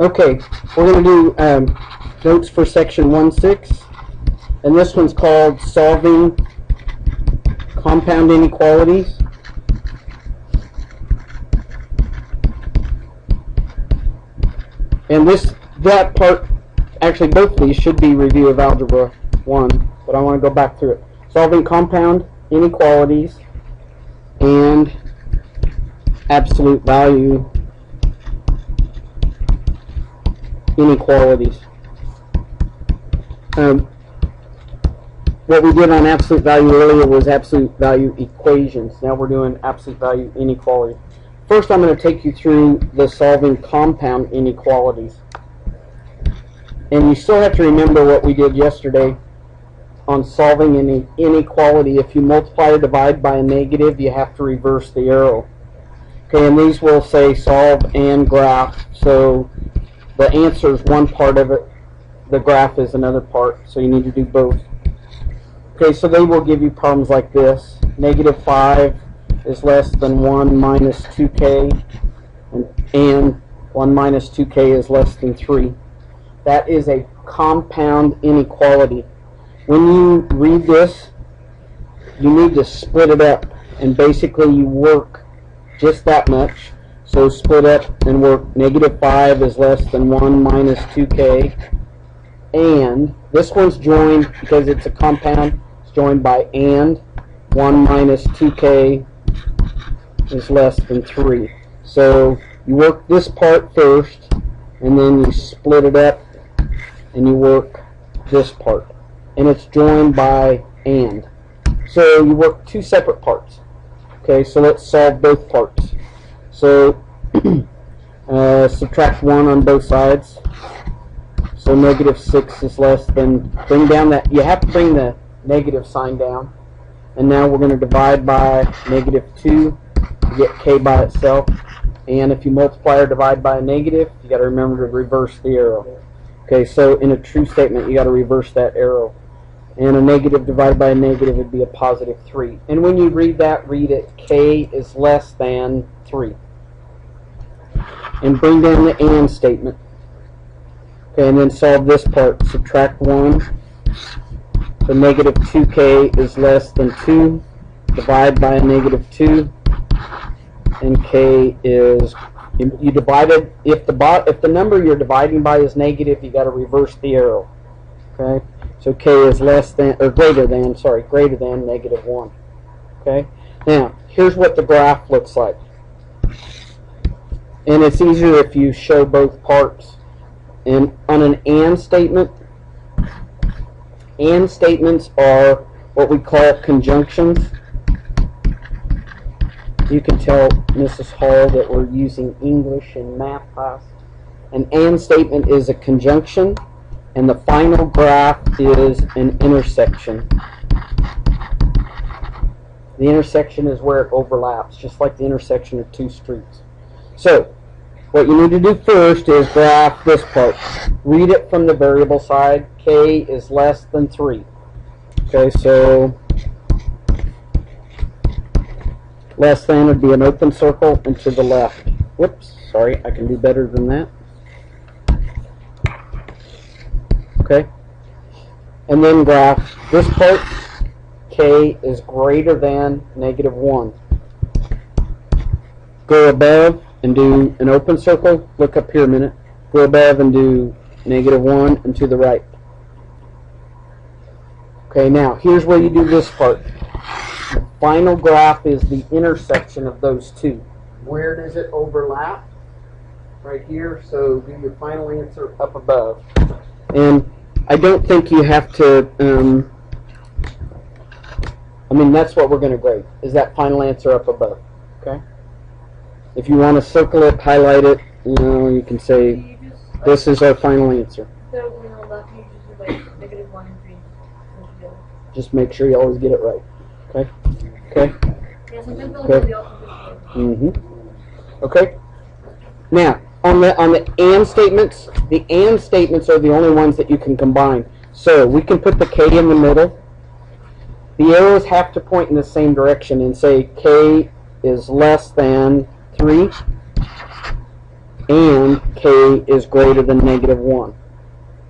Okay, we're going to do notes for section 1.6, and this one's called Solving Compound Inequalities. And that part, actually both of these should be review of Algebra 1, but I want to go back through it. Solving compound inequalities and absolute value inequalities. What we did on absolute value earlier was absolute value equations. Now we're doing absolute value inequality. First, I'm going to take you through the solving compound inequalities. And you still have to remember what we did yesterday on solving an inequality. If you multiply or divide by a negative, you have to reverse the arrow. Okay, and these will say solve and graph. So the answer is one part of it, the graph is another part, so you need to do both. Okay, so they will give you problems like this. Negative 5 is less than 1 minus 2k, and 1 minus 2k is less than 3. That is a compound inequality. When you read this, you need to split it up, and basically you work just that much. So split up and work. Negative 5 is less than 1 minus 2k, and this one's joined because it's a compound. It's joined by and 1 minus 2k is less than 3. So you work this part first, and then you split it up, and you work this part. And it's joined by and. So you work two separate parts. Okay, so let's solve both parts. So subtract 1 on both sides. So negative 6 is less than, bring down that, you have to bring the negative sign down. And now we're going to divide by negative 2 to get k by itself. And if you multiply or divide by a negative, you got to remember to reverse the arrow. Okay, so in a true statement, you got to reverse that arrow. And a negative divided by a negative would be a positive 3. And when you read that, read it k is less than 3. And bring down the and statement. Okay, and then solve this part. Subtract 1. So negative 2k is less than 2. Divide by a negative 2. And k is, you divided, if the number you're dividing by is negative, you got to reverse the arrow. Okay, so k is less than, or greater than, sorry, greater than negative 1. Okay, now here's what the graph looks like. And it's easier if you show both parts. And on an and statement, and statements are what we call conjunctions. You can tell Mrs. Hall that we're using English in math class. An and statement is a conjunction, and the final graph is an intersection. The intersection is where it overlaps, just like the intersection of two streets. So, what you need to do first is graph this part. Read it from the variable side. K is less than 3. Okay, so less than would be an open circle and to the left. Whoops, sorry, I can do better than that. Okay, and then graph this part. K is greater than negative 1. Go above and do an open circle. Look up here a minute. Go above and do negative 1 and to the right. Okay, now here's where you do this part. The final graph is the intersection of those two. Where does it overlap? Right here, so do your final answer up above. And I don't think you have to, I mean, that's what we're going to grade, is that final answer up above. Okay? If you want to circle it, highlight it, you know, you can say, this is our final answer. So when on the left, you just do like negative 1 and 3. Just make sure you always get it right. Okay? Okay? Yeah, sometimes they'll Okay. do the opposite. Okay? Now, on the and statements, the and statements are the only ones that you can combine. So we can put the k in the middle. The arrows have to point in the same direction and say k is less than 3 and k is greater than negative 1.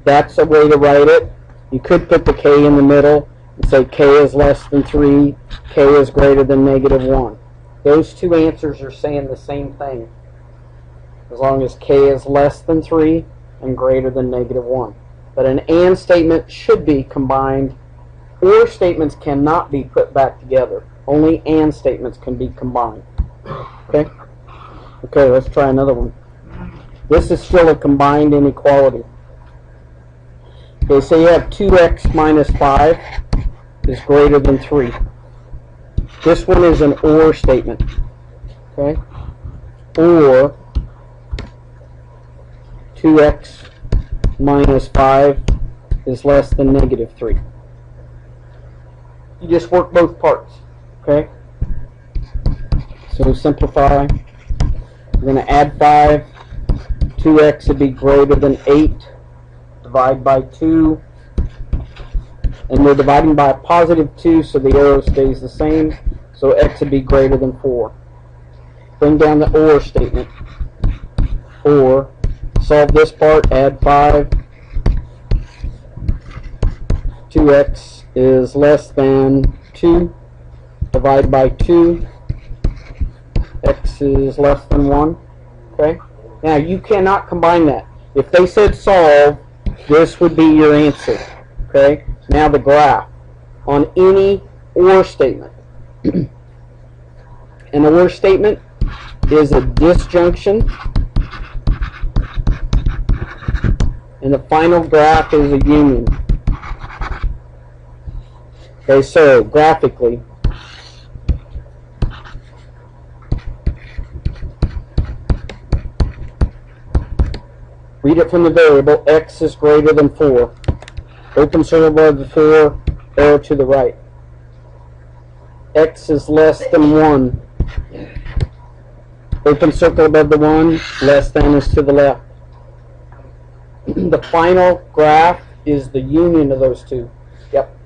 That's a way to write it. You could put the k in the middle and say k is less than 3, k is greater than negative 1. Those two answers are saying the same thing, as long as k is less than 3 and greater than negative 1. But an and statement should be combined. Or statements cannot be put back together. Only and statements can be combined. Okay? Okay, let's try another one. This is still a combined inequality. Okay, so you have 2x minus 5 is greater than 3. This one is an or statement. Okay? Or 2x minus 5 is less than negative 3. You just work both parts. Okay? So simplify. We're going to add 5. 2x would be greater than 8. Divide by 2. And we're dividing by a positive 2, so the arrow stays the same. So x would be greater than 4. Bring down the or statement. Or, solve this part, add 5. 2x is less than 2. Divide by 2. X is less than 1. Okay? Now, you cannot combine that. If they said solve, this would be your answer. Okay? Now the graph on any or statement. An or statement is a disjunction, and the final graph is a union. Okay, so graphically, read it from the variable, x is greater than 4. Open circle above the 4, arrow to the right. X is less than 1. Open circle above the 1, less than is to the left. The final graph is the union of those two. Yep.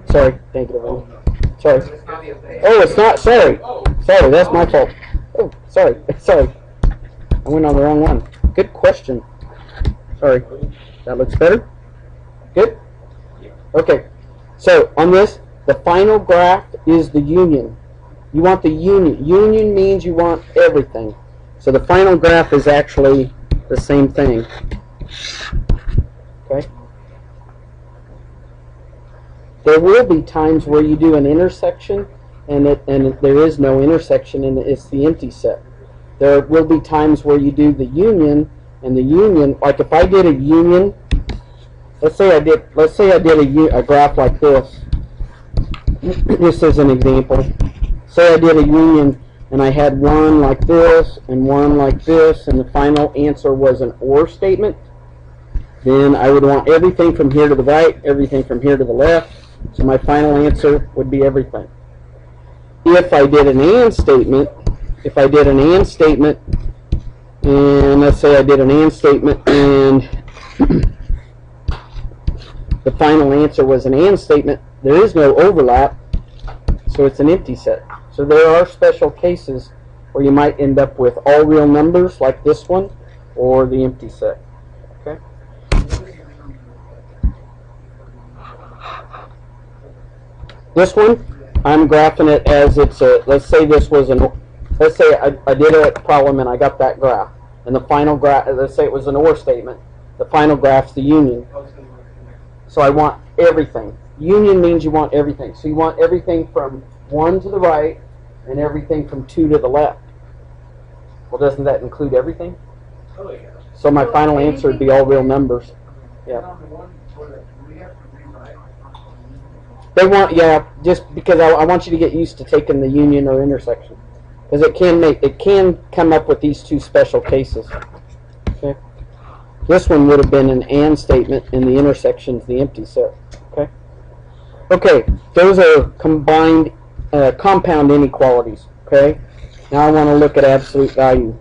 Sorry, negative 1. Sorry. Oh, it's not, sorry. Sorry, that's my fault. Oh, sorry, sorry. I went on the wrong one. Good question. Sorry. That looks better? Good? Okay. So, on this, the final graph is the union. You want the union. Union means you want everything. So the final graph is actually the same thing. Okay? There will be times where you do an intersection and there is no intersection and it's the empty set. There will be times where you do the union, and the union, like if I did a union, let's say I did a graph like this. This is an example. Say I did a union and I had one like this and one like this, and the final answer was an or statement. Then I would want everything from here to the right, everything from here to the left. So my final answer would be everything. If I did an and statement, and let's say I did an and statement and the final answer was an and statement, there is no overlap, so it's an empty set. So there are special cases where you might end up with all real numbers like this one, or the empty set. Okay? This one, I'm graphing it as it's a, let's say this was let's say I did a problem and I got that graph. And the final graph, let's say it was an or statement. The final graph's the union. So I want everything. Union means you want everything. So you want everything from 1 to the right and everything from 2 to the left. Well, doesn't that include everything? So my final answer would be all real numbers. Yeah. They want, yeah, just because I want you to get used to taking the union or intersection, because it can come up with these two special cases. Okay. This one would have been an and statement, and the intersection's the empty set. Okay. Okay. Those are combined compound inequalities. Okay. Now I want to look at absolute value.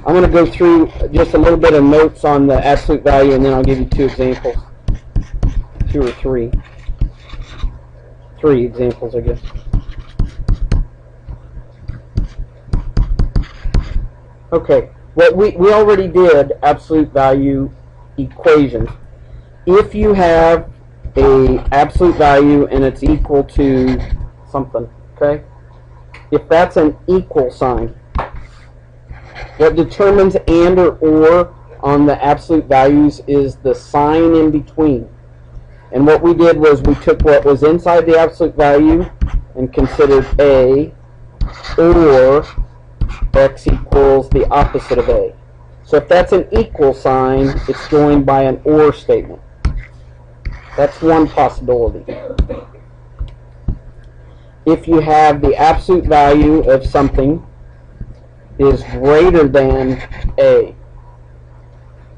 I'm going to go through just a little bit of notes on the absolute value, and then I'll give you two examples. 2 or 3. 3 examples, I guess. Okay, what we already did absolute value equations. If you have a absolute value and it's equal to something, okay? If that's an equal sign, what determines and or on the absolute values is the sign in between. And what we did was we took what was inside the absolute value and considered A, or x equals the opposite of A. So if that's an equal sign, it's joined by an or statement. That's one possibility. If you have the absolute value of something is greater than A,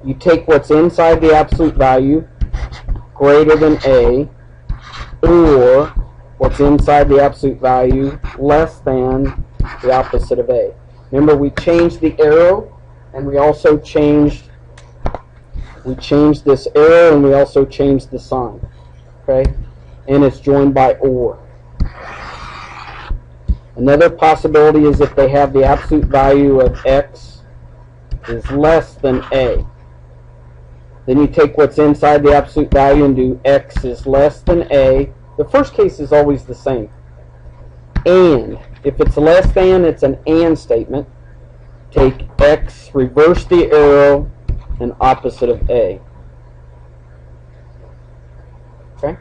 you take what's inside the absolute value, greater than A, or what's inside the absolute value less than the opposite of A. Remember, we changed the arrow, and we also changed this arrow, and we also changed the sign. Okay? And it's joined by or. Another possibility is if they have the absolute value of x is less than A. Then you take what's inside the absolute value and do x is less than A. The first case is always the same. And if it's less than, it's an and statement. Take x, reverse the arrow, and opposite of A. Okay?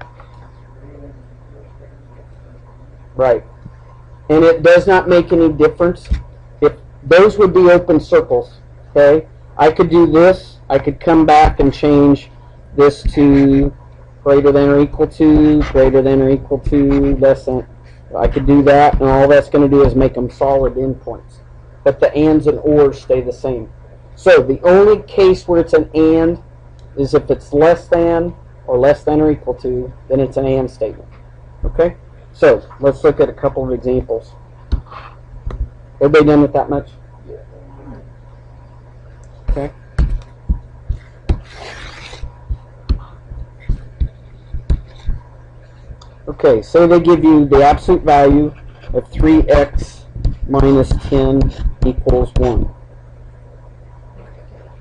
Right. And it does not make any difference. If those would be open circles, okay? I could do this. I could come back and change this to greater than or equal to, greater than or equal to, less than. I could do that, and all that's going to do is make them solid endpoints. But the ands and ors stay the same. So the only case where it's an and is if it's less than or equal to, then it's an and statement. Okay? So let's look at a couple of examples. Everybody done with that much? Okay. Okay, so they give you the absolute value of 3x minus 10 equals 1.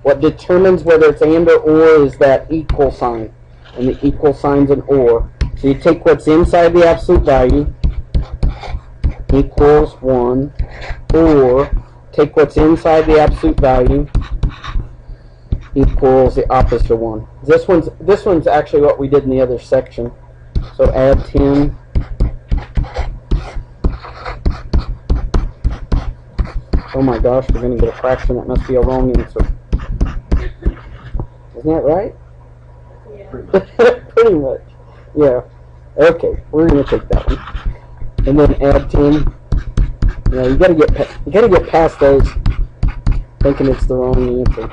What determines whether it's and or is that equal sign. And the equal sign's an or. So you take what's inside the absolute value, equals 1, or take what's inside the absolute value, equals the opposite of 1. This one's actually what we did in the other section. So add 10. Oh my gosh, we're going to get a fraction. That must be a wrong answer. Isn't that right? Yeah. Pretty much. Yeah. Okay, we're going to take that one. And then add 10. Yeah, you got to get past those thinking it's the wrong answer.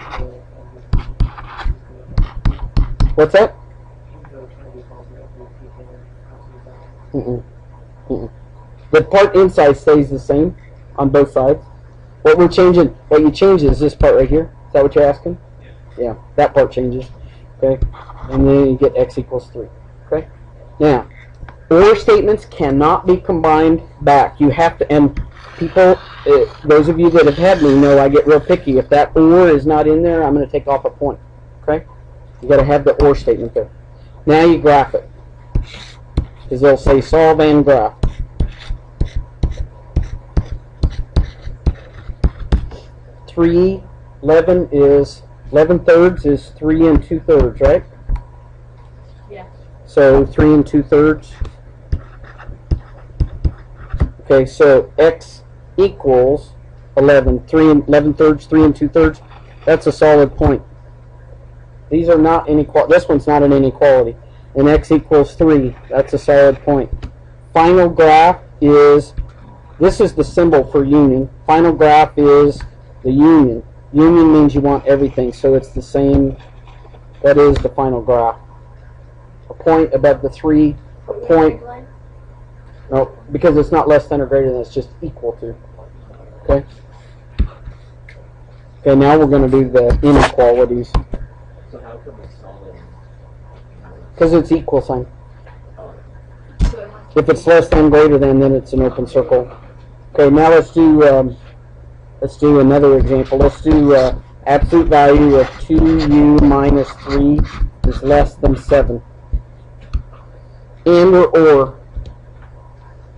What's that? The part inside stays the same on both sides. What you change is this part right here. Is that what you're asking? Yeah, that part changes. Okay, and then you get x equals 3. Okay, now or statements cannot be combined back. You have to, and people, those of you that have had me know I get real picky. If that or is not in there, I'm going to take off a point. Okay, you got to have the or statement there. Now you graph it. Because they'll say solve and graph. 11 thirds is 3 2/3, right? Yeah. So 3 2/3. Okay, so x equals 11. 11 thirds, 3 2/3. That's a solid point. These are not inequality. This one's not an inequality. And x equals 3. That's a solid point. Final graph is, this is the symbol for union. Final graph is the union. Union means you want everything, so it's the same. That is the final graph. A point above the 3, a point. No, because it's not less than or greater than, it's just equal to. Okay? Okay, now we're going to do the inequalities. So how come it's solid? Because it's equal sign. If it's less than, greater than, then it's an open circle. Okay, now let's do Let's do another example. Let's do absolute value of 2u minus 3 is less than 7. And or.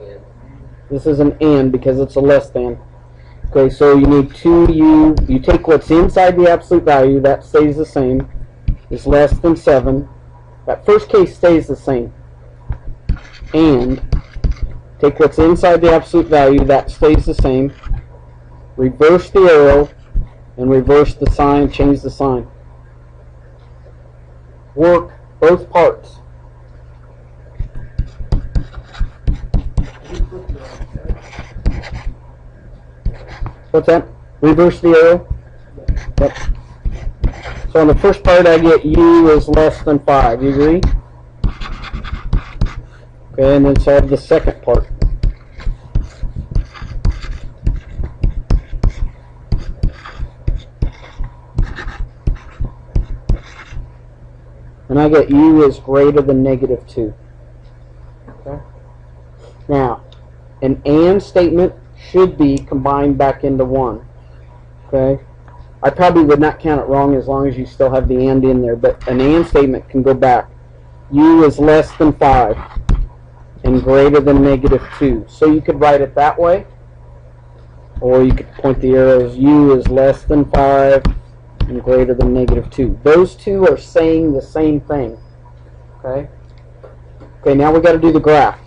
And This is an and because it's a less than. Okay, so you need 2u. You take what's inside the absolute value, that stays the same, is less than 7. That first case stays the same. And take what's inside the absolute value, that stays the same. Reverse the arrow and reverse the sign, change the sign. Work both parts. What's that? Reverse the arrow? Yep. So on the first part I get u is less than 5. You agree? Okay, and then solve the second part. And I get u is greater than negative 2. Okay. Now, an and statement should be combined back into 1. Okay. I probably would not count it wrong as long as you still have the and in there, but an and statement can go back. U is less than 5 and greater than negative 2. So you could write it that way, or you could point the arrows. U is less than 5 and greater than negative 2. Those two are saying the same thing. Okay. Okay, now we got to do the graph.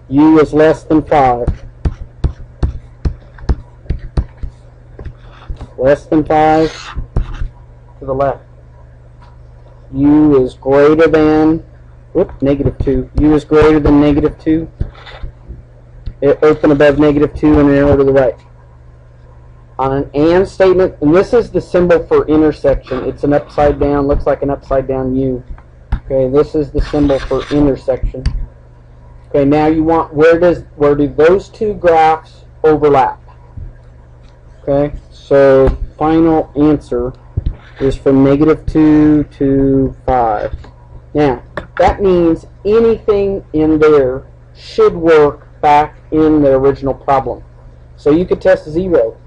U is less than 5. Less than 5 to the left. U is greater than, negative 2. U is greater than negative 2. Open above negative 2 and an arrow to the right. On an and statement, and this is the symbol for intersection. It's an upside down, looks like an upside down U. Okay, this is the symbol for intersection. Okay, now you want, where do those two graphs overlap? Okay, so final answer is from negative 2 to 5. Now, that means anything in there should work back in the original problem. So you could test 0.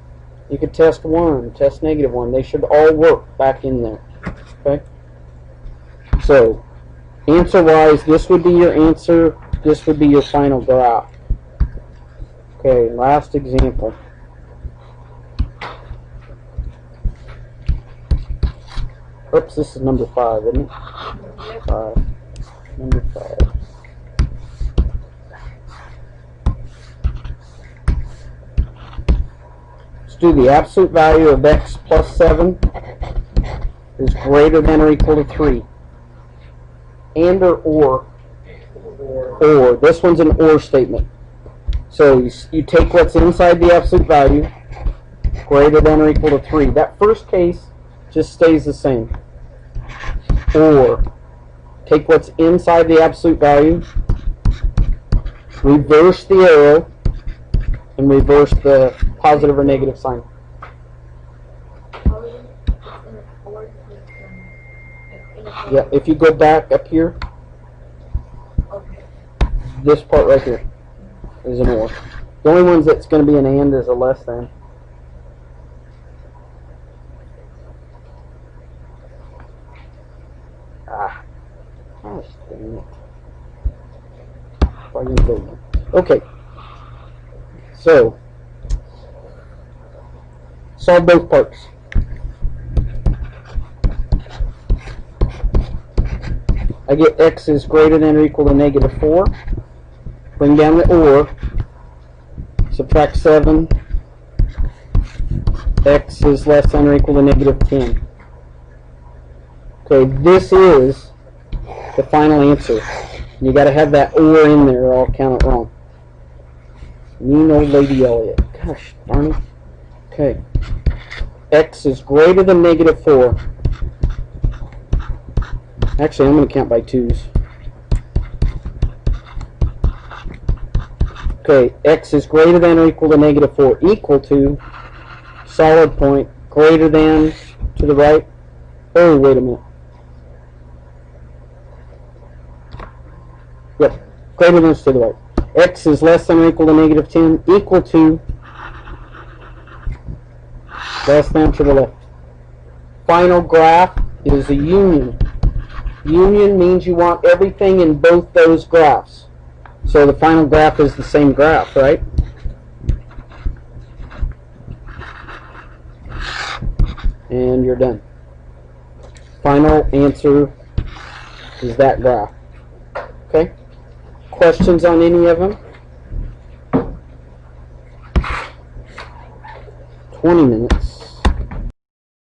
You could test 1, test negative 1. They should all work back in there. Okay? So, answer-wise, this would be your answer. This would be your final graph. Okay, last example. Oops, this is number 5, isn't it? 5. Number 5. Let's do the absolute value of x plus 7 is greater than or equal to 3. And or. This one's an or statement. So you take what's inside the absolute value, greater than or equal to 3. That first case just stays the same. Or take what's inside the absolute value, reverse the arrow, and reverse the positive or negative sign. Yeah, if you go back up here, this part right here is an or. The only ones that's going to be an and is a less than. Gosh dang it. Okay. So, solve both parts. I get x is greater than or equal to negative 4. Bring down the or. Subtract 7. X is less than or equal to negative 10. Okay, this is the final answer. You got to have that or in there or I'll count it wrong. Mean old lady Elliot. Gosh darn it. Okay. X is greater than negative 4. Actually, I'm going to count by 2s. Okay, x is greater than or equal to negative 4. Equal to, solid point, greater than to the right. Oh, wait a minute. Yep, greater than is to the right. x is less than or equal to negative 10, equal to, less than to the left. Final graph is a union. Union means you want everything in both those graphs. So the final graph is the same graph, right? And you're done. Final answer is that graph. Okay? Questions on any of them? 20 minutes.